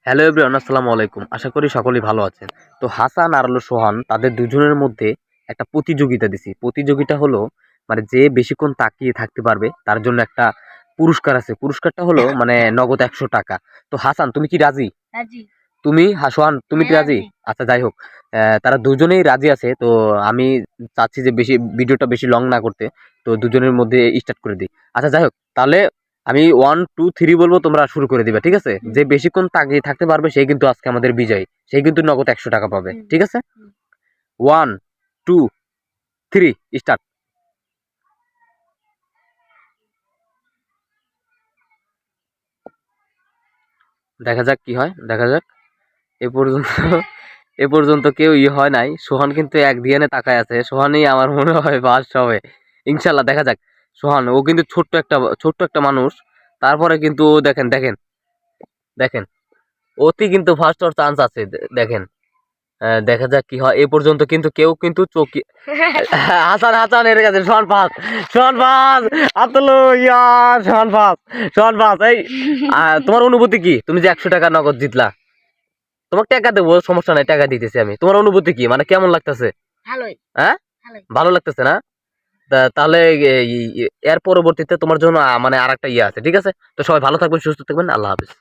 Hello everyone, আসসালামু আলাইকুম। আশা করি সকলেই ভালো আছেন। তো হাসান আর হলো সোহান, তাদের দুজনের মধ্যে একটা প্রতিযোগিতা দিছি। প্রতিযোগিতা হলো মানে যে বেশিক্ষণ তাকিয়ে থাকতে পারবে তার জন্য একটা পুরস্কার আছে। পুরস্কারটা হলো মানে নগদ 100 টাকা। তো হাসান, তুমি কি রাজি? রাজি। তুমি সোহান, তুমি কি হ্যাঁ, রাজি? রাজি। আচ্ছা, যাই হোক, তারা দুজনেই রাজি আছে। তো আমি চাচ্ছি যে ভিডিওটা বেশি লং না করতে। তো দুজনের মধ্যে স্টার্ট করে দিই। আচ্ছা, যাই হোক, তাহলে আমি 1 2 3 বলবো, তোমরা শুরু করে দিবে, ঠিক আছে? যে বেশিক্ষণ তাকিয়ে থাকতে পারবে সেই কিন্তু আজকে আমাদের বিজয়ী। সেই কিন্তু নগদ 100 টাকা পাবে, ঠিক আছে? 1 2 3 স্টার্ট। দেখা যাক কি হয়, দেখা যাক। এ পর্যন্ত এ পর্যন্ত কেউ হয় নাই। সোহান কিন্তু এক ধ্যানে তাকায় আছে। সোহানই আমার মনে হয় ফার্স্ট হবে, ইনশাল্লাহ। দেখা যাক। সোহান ও কিন্তু ছোট্ট একটা মানুষ। তারপরে কিন্তু ও দেখেন দেখেন দেখেন, অতি কিন্তু ফার্স্ট হওয়ার চান্স আছে। দেখেন, দেখা যাক কি হয়। এ পর্যন্ত কিন্তু কেউ কিন্তু চোখে হাসান হাসান এর কাছে সোহান পাস, সোহান পাস, আতলো ইয়ার সোহান পাস, সোহান পাস। এই তোমার অনুভূতি কি? তুমি যে 100 টাকা নগদ জিতলা, তোমাকে টাকা দেবো, সমস্যা নাই, টাকা দিতেছি আমি। তোমার অনুভূতি কি, মানে কেমন লাগতেছে? ভালোই। হ্যাঁ, ভালোই। ভালো লাগতেছে না? তাহলে এর পরবর্তীতে তোমার জন্য মানে আরেকটা ইয়ে আছে, ঠিক আছে? তো সবাই ভালো থাকবেন, সুস্থ থাকবেন, আল্লাহ হাফিজ।